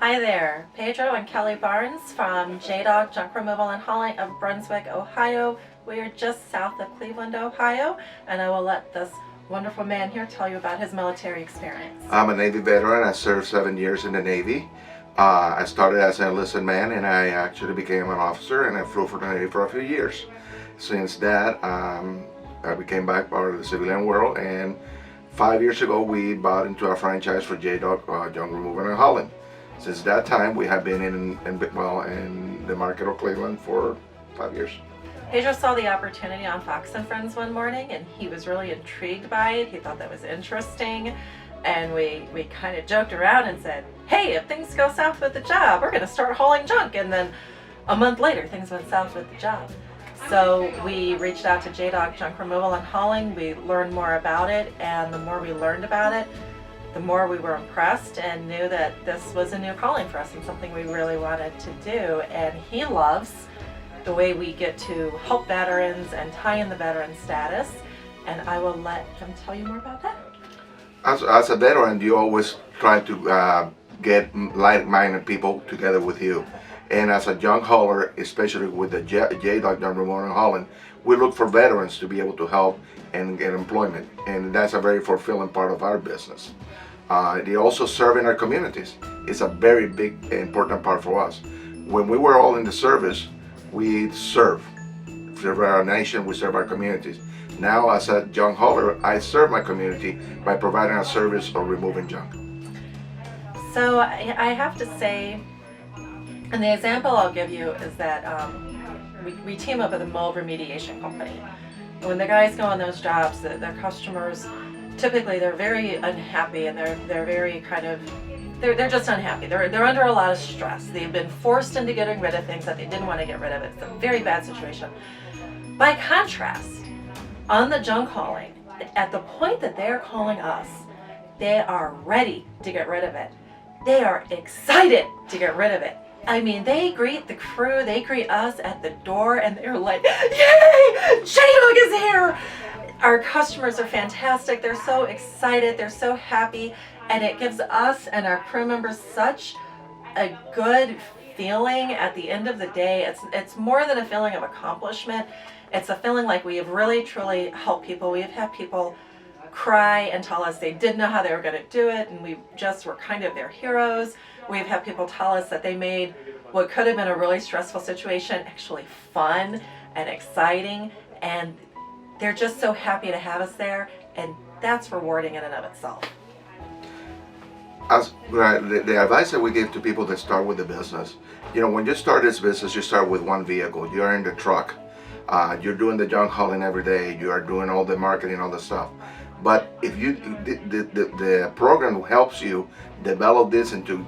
Hi there, Pedro and Kelly Barnes from JDog Junk Removal and Hauling of Brunswick, Ohio. We are just south of Cleveland, Ohio, and I will let this wonderful man here tell you about his military experience. I'm a Navy veteran. I served 7 years in the Navy. I started as an enlisted man, and I actually became an officer, and I flew for the Navy for a few years. Since that, I became back part of the civilian world, and 5 years ago we bought into a franchise for JDog Junk Removal and Hauling. Since that time, we have been in the market of Cleveland for 5 years. Pedro saw the opportunity on Fox and Friends one morning, and he was really intrigued by it. He thought that was interesting, and we kind of joked around and said, hey, if things go south with the job, we're going to start hauling junk. And then a month later, things went south with the job. So we reached out to JDog Junk Removal and Hauling. We learned more about it, and the more we learned about it, the more we were impressed and knew that this was a new calling for us and something we really wanted to do. And he loves the way we get to help veterans and tie in the veteran status. And I will let him tell you more about that. As a veteran, you always try to get like-minded people together with you. And as a junk hauler, especially with the JDog Junk Removal and Hauling, we look for veterans to be able to help and get employment. And that's a very fulfilling part of our business. They also serve in our communities. It's a very big, important part for us. When we were all in the service, we serve our nation, we serve our communities. Now, as a junk hauler, I serve my community by providing a service of removing junk. So I have to say, and the example I'll give you is that we team up with a mold remediation company. When the guys go on those jobs, their customers, typically they're very unhappy, and they're very kind of, they're just unhappy. They're under a lot of stress. They've been forced into getting rid of things that they didn't want to get rid of. It's a very bad situation. By contrast, on the junk hauling, at the point that they're calling us, they are ready to get rid of it. They are excited to get rid of it. I mean, they greet the crew, they greet us at the door, and they're like, yay, JDog is here! Our customers are fantastic. They're so excited, they're so happy, and it gives us and our crew members such a good feeling at the end of the day. It's more than a feeling of accomplishment. It's a feeling like we have really truly helped people. We have had people cry and tell us they didn't know how they were going to do it, and we just were kind of their heroes. We've had people tell us that they made what could have been a really stressful situation actually fun and exciting, and they're just so happy to have us there, and that's rewarding in and of itself. The advice that we give to people that start with the business, when you start this business, you start with one vehicle. You're in the truck. You're doing the junk hauling every day. You are doing all the marketing, all the stuff. But if the program helps you develop this into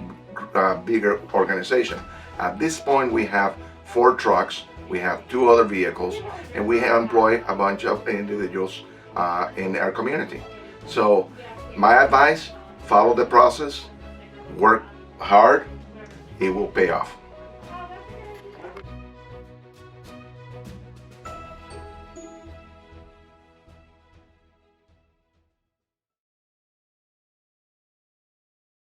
a bigger organization. At this point, we have 4 trucks. We have 2 other vehicles, and we employ a bunch of individuals in our community. So my advice, follow the process, work hard, it will pay off.